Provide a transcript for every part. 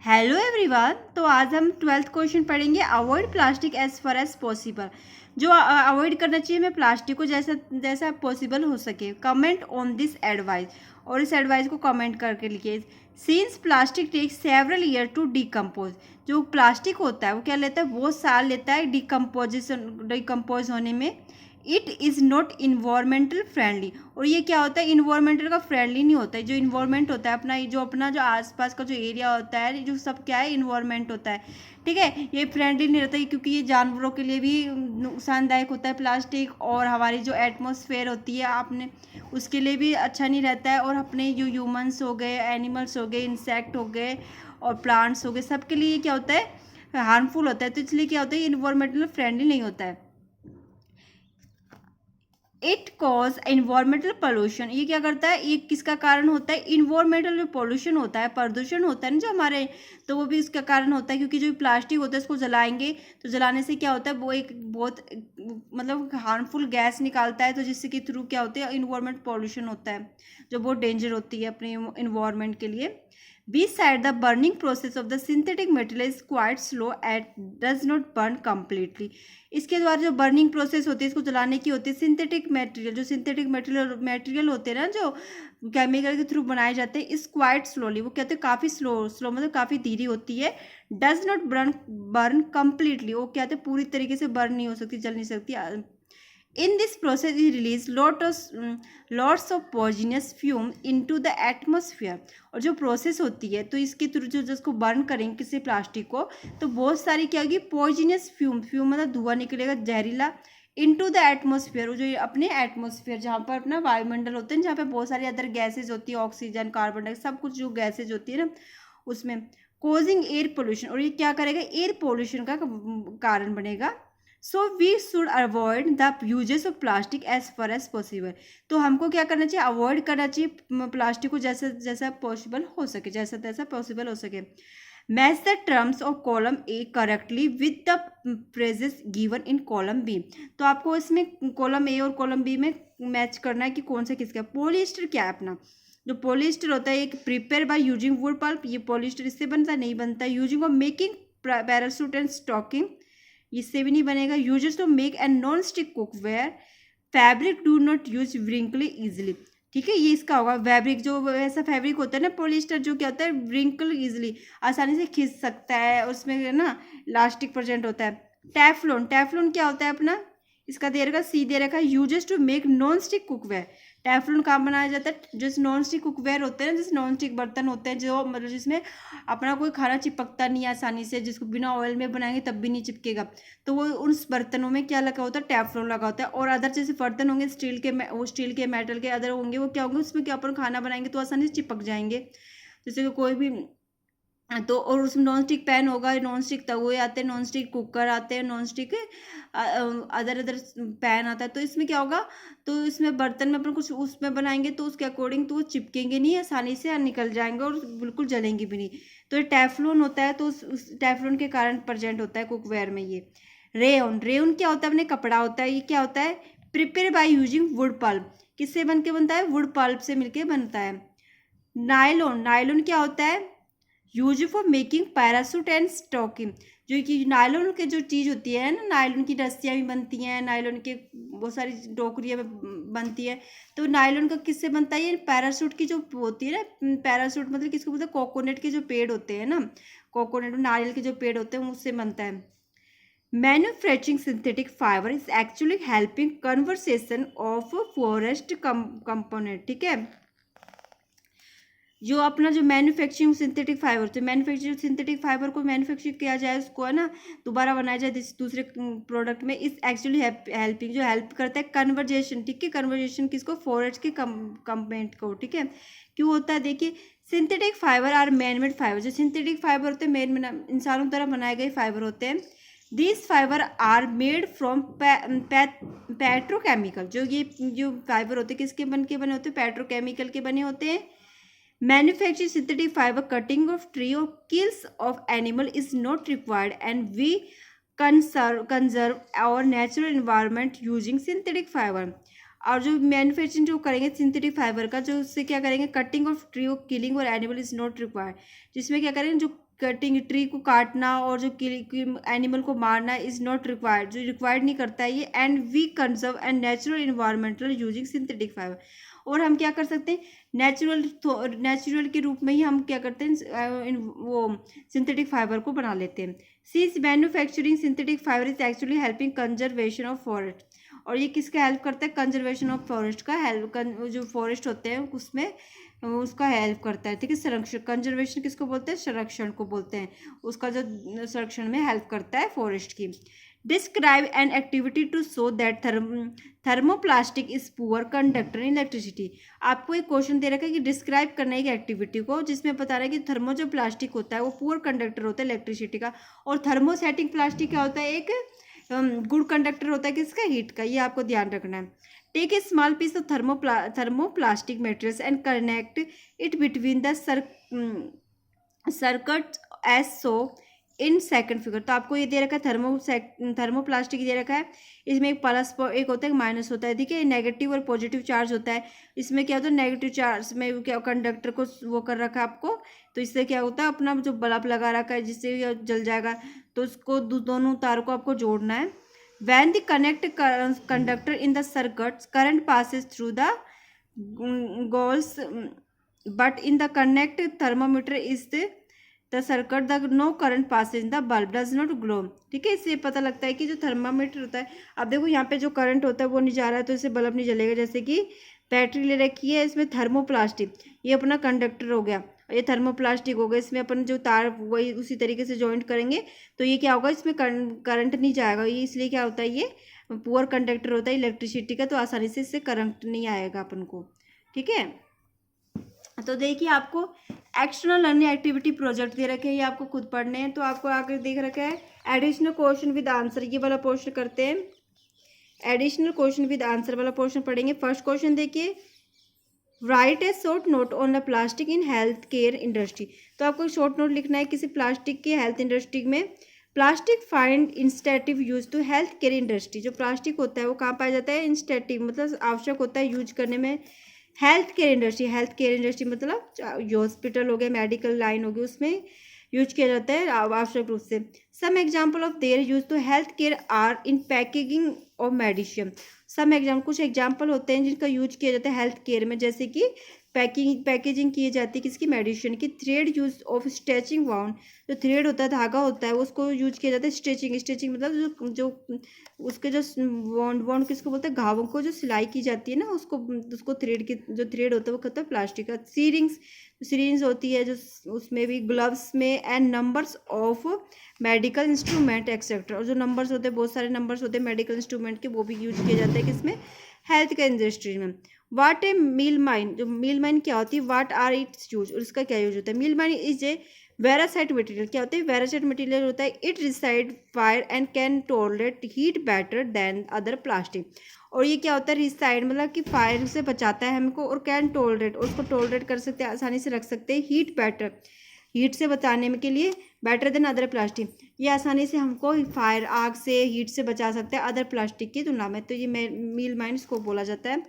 Hello everyone. तो आज हम 12th क्वेश्चन पढ़ेंगे। Avoid plastic as far as possible. जो अवॉइड करना चाहिए हमें प्लास्टिक को जैसा जैसा पॉसिबल हो सके। कमेंट ऑन दिस एडवाइस, और इस एडवाइस को कमेंट करके लिखिए। Since plastic take several year to decompose. जो प्लास्टिक होता है वो क्या लेता है, बहुत साल लेता है डिकम्पोज होने में। It is not environmental friendly. और ये क्या होता है, इन्वायरमेंटल का फ्रेंडली नहीं होता है। जो इन्वायरमेंट होता है अपना जो आसपास का जो एरिया होता है, जो सब क्या है, इन्वायरमेंट होता है। ठीक है, ये फ्रेंडली नहीं रहता है क्योंकि ये जानवरों के लिए भी नुकसानदायक होता है प्लास्टिक। और हमारी जो एटमॉस्फेयर होती है आपने उसके लिए भी अच्छा नहीं रहता है। और अपने जो ह्यूमंस हो गए, एनिमल्स हो गए, इंसेक्ट हो गए और प्लांट्स हो गए, सबके लिए ये क्या होता है, हार्मफुल होता है। तो इसलिए क्या होता है, इन्वायरमेंटल फ्रेंडली नहीं होता है। It cause environmental pollution. ये क्या करता है, ये किसका कारण होता है, इन्वायरमेंटल जो पोल्यूशन होता है, प्रदूषण होता है ना जो हमारे, तो वो भी इसका कारण होता है। क्योंकि जो प्लास्टिक होता है इसको जलाएंगे तो जलाने से क्या होता है, वो एक बहुत मतलब हार्मफुल गैस निकालता है। तो जिससे कि थ्रू क्या होता है, इन्वायरमेंट पोल्यूशन होता है, जो बहुत डेंजर होती है अपने इन्वायरमेंट के लिए। Beside the burning process of the synthetic material is quite slow and does not burn completely. इसके द्वारा जो बर्निंग प्रोसेस होती है, इसको जलाने की होती है, सिंथेटिक मटेरियल जो सिंथेटिक मटेरियल होते हैं ना, जो केमिकल के थ्रू बनाए जाते हैं, इस क्वाइट स्लोली, वो कहते हैं काफ़ी स्लो मतलब काफ़ी धीरे होती है। डज नॉट बर्न कम्प्लीटली, वो कहते हैं पूरी तरीके से बर्न नहीं हो सकती, जल नहीं सकती। In this process, it release lots of poisonous fume into the atmosphere. और जो प्रोसेस होती है तो इसके थ्रू जो जिसको बर्न करेंगे किसी प्लास्टिक को, तो बहुत सारी क्या होगी, पॉइजनस फ्यूम मतलब धुआं निकलेगा जहरीला, इनटू द एटमोसफियर। जो अपने एटमोसफियर जहाँ पर अपना वायुमंडल होते हैं, जहाँ पे बहुत सारी अदर गैसेज होती है, ऑक्सीजन, कार्बन डाइऑक्साइड, सब कुछ जो गैसेज होती है ना उसमें, कोजिंग एयर पोल्यूशन। और ये क्या करेगा, एयर पोल्यूशन का कारण बनेगा। So we should avoid the uses of plastic as far as possible. तो हमको क्या करना चाहिए, अवॉइड करना चाहिए प्लास्टिक को जैसा जैसा पॉसिबल हो सके, जैसा तैसा पॉसिबल हो सके। Match the terms of column A correctly with the phrases given in column B. तो आपको इसमें कॉलम ए और कॉलम बी में मैच करना है कि कौन सा किसका। पॉलिएस्टर क्या है अपना, जो पॉलिएस्टर होता है, एक prepare by using wood pulp. ये पॉलिएस्टर इससे बनता है, नहीं बनता है। Using of making parachute and stocking, इससे भी नहीं बनेगा। Users to make and non stick cookware. Fabric do not use wrinkly easily. ठीक है, ये इसका होगा। फैब्रिक जो ऐसा फैब्रिक होता है ना पॉलिएस्टर, जो क्या होता है, व्रिंकल इजिली, आसानी से खिंच सकता है, उसमें ना इलास्टिक प्रेजेंट होता है। टेफ्लॉन, टेफ्लॉन क्या होता है अपना, इसका दे रखा, सी दे रखा, uses to make non stick cookware. Teflon कहाँ बनाया जाता है, जो नॉन स्टिक कुकवेयर होते हैं, जैसे नॉन स्टिक बर्तन होते हैं, जो मतलब जिसमें अपना कोई खाना चिपकता नहीं है आसानी से, जिसको बिना ऑयल में बनाएंगे तब भी नहीं चिपकेगा, तो वो उस बर्तनों में क्या लगा होता है, टेफ्लॉन लगा होता है। और अदर जैसे बर्तन होंगे स्टील के मेटल के अदर होंगे, वो क्या होंगे, उसमें क्या अपन खाना बनाएंगे तो आसानी से चिपक जाएंगे। जैसे कि कोई भी, तो और उसमें नॉन स्टिक पैन होगा, नॉन स्टिक तवे आते हैं, नॉन स्टिक कुकर आते हैं, non stick other other pan आता है। तो इसमें क्या होगा, तो इसमें बर्तन में अपन कुछ उसमें बनाएंगे तो उसके अकॉर्डिंग तो वो चिपकेंगे नहीं, आसानी से निकल जाएंगे और बिल्कुल जलेंगे भी नहीं। तो ये टेफ्लॉन होता है, तो उस टेफ्लॉन के कारण प्रेजेंट होता है कुकवेयर में। ये रेयन, रेयन क्या होता है, अपने कपड़ा होता है। ये क्या होता है, prepare by using wood pulp. किससे बन के बनता है, वुड पल्प से मिलके बनता है। नायलॉन, नायलॉन क्या होता है, use for making parachute and stocking. जो कि नायलॉन के जो चीज़ होती है ना, नायलॉन की रस्सियाँ भी बनती हैं, नायलॉन के बहुत सारी टोकरियाँ बनती है। तो नायलॉन का किससे बनता है, ये पैरासूट की जो होती है ना, पैरासूट मतलब किसको बोलते हैं, कोकोनट के जो पेड़ होते हैं ना, कोकोनट नारियल के जो पेड़ होते हैं उससे बनता है। Manufacturing synthetic fibre is actually helping conversation of forest component. ठीक है, जो अपना जो मैन्युफैक्चरिंग सिंथेटिक फाइबर, तो मैन्युफैक्चरिंग सिंथेटिक फाइबर को मैन्युफैक्चर किया जाए, उसको है ना दोबारा बनाया जाए दूसरे प्रोडक्ट में, इस एक्चुअली हेल्पिंग, जो हेल्प करता है कन्वर्जेशन। ठीक है, कन्वर्जेशन किसको, फॉरेस्ट के कंपोनेंट को। ठीक है, क्यों होता है, देखिए synthetic fibre are man made fibre. जो सिंथेटिक फाइबर होते हैं मैन इंसानों द्वारा बनाए गए फाइबर होते हैं। This fibre are made from petrochemical. जो ये जो फाइबर होते हैं किसके बने होते हैं, पेट्रोकेमिकल के बने होते हैं। Manufacturing synthetic fiber, cutting of tree or kills of animal is not required, and we conserve our natural environment using synthetic fiber. और जो मैन्युफैक्चरिंग जो करेंगे सिंथेटिक फाइबर का, जो उससे क्या करेंगे, कटिंग ऑफ ट्री और किलिंग और एनिमल इज नॉट रिक्वायर्ड, जिसमें क्या करेंगे, जो कटिंग ट्री को काटना और जो एनिमल को मारना इज नॉट रिक्वायर्ड, जो रिक्वायर्ड नहीं करता है ये। And we conserve and natural environmental using synthetic fibre, और हम क्या कर सकते हैं, नेचुरल के रूप में ही हम क्या करते हैं, वो सिंथेटिक फाइबर को बना लेते हैं। Since manufacturing synthetic fibre is actually helping conservation of forest, और ये किसका हेल्प करता है, कंजर्वेशन ऑफ फॉरेस्ट का हेल्प, जो फॉरेस्ट होते हैं उसमें उसका हेल्प करता है, ठीक है। संरक्षण, कंजर्वेशन किसको बोलते हैं, संरक्षण को बोलते हैं, उसका जो संरक्षण में हेल्प करता है फॉरेस्ट की। Describe an activity to show that thermoplastic is poor conductor in electricity. आपको एक क्वेश्चन दे रखा है कि डिस्क्राइब करना है एक एक्टिविटी को जिसमें बता रहा है कि थर्मो जो प्लास्टिक होता है वो पुअर कंडक्टर होता है इलेक्ट्रिसिटी का, और थर्मोसेटिक प्लास्टिक क्या होता है, एक गुड कंडक्टर होता है किसका, हीट का। ये आपको ध्यान रखना है। Take a small piece of thermoplastic materials and connect it between the circuit as so in second figure. तो आपको ये दे रखा है थर्मोप्लास्टिक दे रखा है, इसमें एक प्लस एक होता है, एक माइनस होता है, ठीक है। नेगेटिव और पॉजिटिव चार्ज होता है। इसमें क्या होता है, नेगेटिव चार्ज में क्या कंडक्टर को वो कर रखा है आपको, तो इससे क्या होता है, अपना जो बल्ब लगा रखा है जिससे जल जाएगा, तो उसको दोनों तार को आपको जोड़ना है। When the connect conductor in the circuit, current passes through the galls, but in the connect thermometer is the circuit, the no current passes in the bulb does not glow, ठीक है। इससे पता लगता है कि जो थर्मामीटर होता है, अब देखो यहाँ पे जो करंट होता है वो नहीं जा रहा है तो इससे बल्ब नहीं जलेगा। जैसे कि बैटरी ले रखी है, इसमें थर्मोप्लास्टिक, ये अपना कंडक्टर हो गया, ये थर्मोप्लास्टिक हो गया, इसमें अपन जो तार वही उसी तरीके से जॉइंट करेंगे तो ये क्या होगा, इसमें करंट नहीं जाएगा। ये इसलिए क्या होता है, ये पुअर कंडक्टर होता है इलेक्ट्रिसिटी का, तो आसानी से इससे करंट नहीं आएगा अपन को, ठीक है। तो देखिए आपको एक्सटर्नल लर्निंग एक्टिविटी प्रोजेक्ट दे रखे हैं, ये आपको खुद पढ़ने हैं। तो आपको आगे देख रखा है एडिशनल क्वेश्चन विद आंसर, ये वाला पोर्शन करते हैं। एडिशनल क्वेश्चन विद आंसर वाला पोर्शन पढ़ेंगे। फर्स्ट क्वेश्चन देखिए, right A short note on the plastic in health care industry. तो आपको एक शॉर्ट नोट लिखना है किसी प्लास्टिक के हेल्थ इंडस्ट्री में। प्लास्टिक फाइंड इंस्टेटिव use to health care industry. जो प्लास्टिक होता है वो कहाँ पाया जाता है, इंस्टेटिव मतलब आवश्यक होता है यूज करने में health care industry. Health care industry मतलब हॉस्पिटल हो गए, मेडिकल लाइन हो गई, उसमें यूज किया जाता है आवश्यक रूप से। Some example of their use to health care are in packaging of medicine. Some example, कुछ एग्जाम्पल होते हैं जिनका यूज किया जाता है हेल्थ केयर में, जैसे कि पैकेजिंग की जाती है किसकी, मेडिसिन की। Thread use of stretching wound, जो थ्रेड होता है, धागा होता है, उसको यूज किया जाता है स्ट्रेचिंग मतलब जो उसके जो वॉन्ड किसको बोलते हैं, घावों को जो सिलाई की जाती है ना, उसको थ्रेड की जो थ्रेड होता है वो कहता है प्लास्टिक का। सीरिंग्स होती है जो उसमें भी, ग्लव्स में, and numbers of medical instrument etcetera. और जो नंबर्स होते हैं, बहुत सारे नंबर्स होते हैं मेडिकल इंस्ट्रूमेंट के, वो भी यूज किए जाते हैं किसमें, हेल्थ केयर इंडस्ट्री में। वाट ए मील माइन, जो मील माइन क्या होती है, वाट आर इट्स यूज, और इसका क्या यूज होता है। Melamine is a versatile material, क्या होता है, वेरासाइट मटेरियल होता है। It resists fire and can tolerate heat better than other plastic. और ये क्या होता है, रिसाइड मतलब कि फायर से बचाता है हमको, और कैन टॉलरेट, उसको टॉलरेट कर सकते हैं, आसानी से रख सकते हैं, हीट बेटर, हीट से बचाने के लिए, बेटर देन अदर प्लास्टिक, ये आसानी से हमको फायर, आग से, हीट से बचा सकते हैं अदर प्लास्टिक की तुलना में। तो ये मील माइंस को बोला जाता है।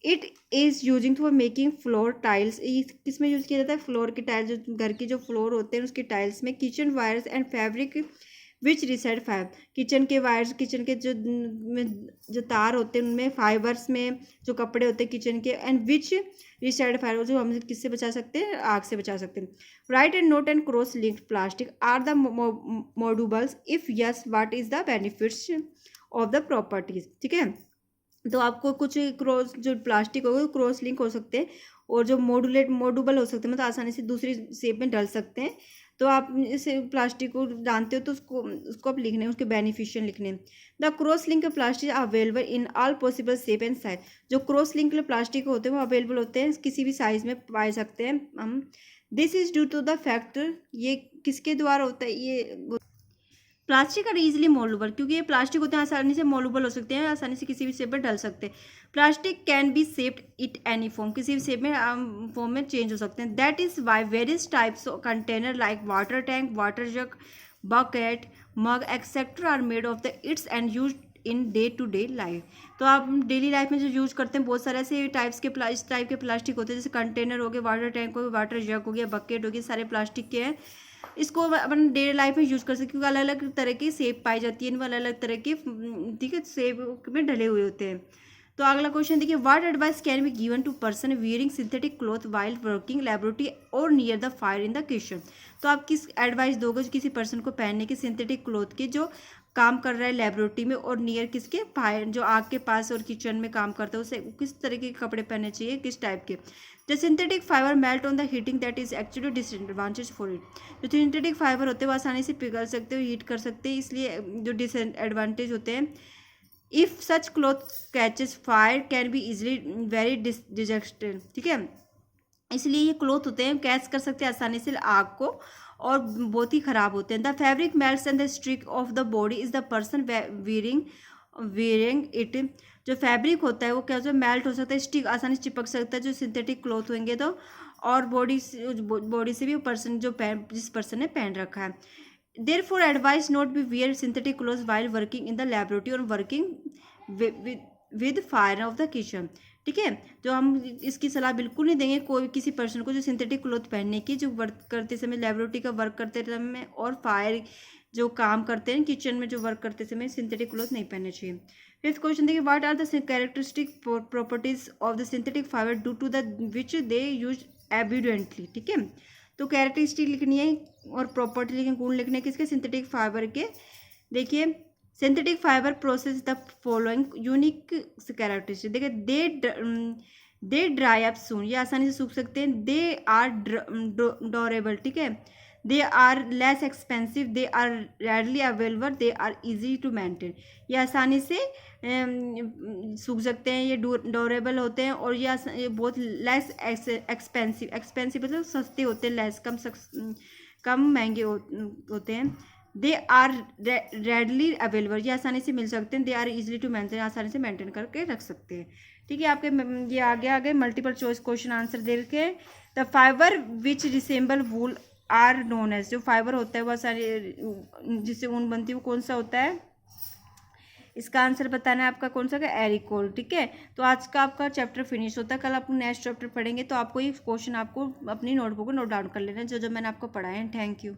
It is using for making floor tiles, किस में यूज़ किया जाता है, फ्लोर की टाइल्स, जो घर की जो फ्लोर होते हैं उसकी टाइल्स में। Kitchen wires and fabric which resists fibre, kitchen के वायर्स, किचन के जो तार होते हैं उनमें, फाइबर्स में जो कपड़े होते हैं किचन के, एंड विच रिसाइड फाइबर, जो हम किससे बचा सकते हैं, आग से बचा सकते हैं। Right and note and cross linked plastic are the mouldables, if yes what is the benefits of the properties, ठीक है। तो आपको कुछ क्रॉस जो प्लास्टिक होगा क्रॉस लिंक हो सकते हैं, और जो मॉड्यूबल हो सकते हैं मतलब आसानी से दूसरी शेप में डल सकते हैं। तो आप इसे प्लास्टिक को जानते हो तो उसको आप लिखने, उसके बेनिफिशियल लिखने। The cross link plastic available in all possible shape and size, जो क्रॉस लिंक प्लास्टिक होते हैं वो अवेलेबल होते हैं, किसी भी साइज में पाए सकते हैं हम। This is due to the fact, ये किसके द्वारा होता है, ये प्लास्टिक आर इजिली मोल्डेबल, क्योंकि ये प्लास्टिक होते हैं आसानी से मोल्डेबल हो सकते हैं, आसानी से किसी भी शेप में डल सकते हैं। Plastic can be shaped it any form, किसी भी शेप में फॉर्म में चेंज हो सकते हैं। That is why various types of container like water tank, water jug, bucket, mug etcetera are made of the its and use in day to day life. तो आप daily life में जो use करते हैं बहुत सारे ऐसे टाइप्स के इस टाइप के प्लास्टिक होते हैं, जैसे कंटेनर हो गए, वाटर टैंक हो गया, वाटर जग हो गया, बकेट हो गया, सारे प्लास्टिक के हैं। इसको अपन डेली लाइफ में यूज कर सकते हैं, क्योंकि अलग अलग तरह की शेप पाई जाती है, इनमें अलग अलग तरह के ठीक है शेप में ढले हुए होते हैं। तो अगला क्वेश्चन देखिए, what advice can be given to person wearing synthetic cloth while working laboratory और near the fire in the kitchen. तो आप किस एडवाइस दोगे किसी पर्सन को पहनने की सिंथेटिक क्लॉथ की जो काम कर रहा है लेबोरेटरी में और नियर किसके फायर जो आग के पास और किचन में काम करता है, उसे किस तरह के कपड़े पहनने चाहिए, किस टाइप के। The synthetic fibre melt on the heating that is actually disadvantage for it. जो सिंथेटिक फाइबर होते हैं वो आसानी से पिघल सकते हो, हीट कर सकते हैं, इसलिए जो डिसएडवांटेज होते हैं। If such cloth catches fire can be easily very digested, ठीक है, इसलिए ये क्लॉथ होते हैं कैच कर सकते हैं आसानी से आग को और बहुत ही खराब होते हैं। The fabric melts and the stick of the body is the person wearing it. जो फैब्रिक होता है वो क्या होता है, मेल्ट हो सकता है, स्टिक आसानी से चिपक सकता है जो सिंथेटिक क्लॉथ होंगे तो, और बॉडी से भी वो पर्सन जो जिस पर्सन ने पहन रखा है। Therefore, advice not be wear synthetic clothes while working in the laboratory or working with fire of the kitchen। ठीक है, जो हम इसकी सलाह बिल्कुल नहीं देंगे कोई किसी पर्सन को जो सिंथेटिक क्लॉथ पहनने की, जो वर्क करते समय लेबोरेटरी का वर्क करते समय और फायर जो काम करते हैं किचन में जो वर्क करते समय सिंथेटिक क्लॉथ नहीं पहनने चाहिए। फिफ्थ क्वेश्चन देखिए, what are the characteristic properties of the synthetic fibre due to the which they use evidently. ठीक है, तो कैरेक्टरिस्टिक लिखनी है और प्रॉपर्टी लिखनी, गुण लिखने किसके, सिंथेटिक फाइबर के। देखिए, synthetic fibre process the following unique characteristic. देखिए, दे ड्राई अप सून, ये आसानी से सूख सकते हैं। दे आर ड्योरेबल, ठीक है, they are less expensive, they are readily available, they are easy to maintain, ये आसानी से सूख सकते हैं, ये ड्यूरेबल होते हैं और ये बहुत लेस एक्सपेंसिव मतलब सस्ते होते हैं, लेस कम महंगे होते हैं। दे आर रेडली अवेलेबल, ये आसानी से मिल सकते हैं। They are easily to maintain, आसानी से मेंटेन करके रख सकते हैं। ठीक है, आपके ये आगे मल्टीपल चॉइस क्वेश्चन आंसर दे के। The fibre which resemble wool are known as, जो फाइबर होता है बहुत सारे जिससे ऊन बनती है वो कौन सा होता है, इसका आंसर बताना है आपका कौन सा का, एरिकोल। ठीक है, तो आज का आपका चैप्टर फिनिश होता है, कल आप नेक्स्ट चैप्टर पढ़ेंगे, तो आपको ये क्वेश्चन आपको अपनी नोटबुक में नोट डाउन कर लेना जो मैंने आपको पढ़ाए हैं। Thank you.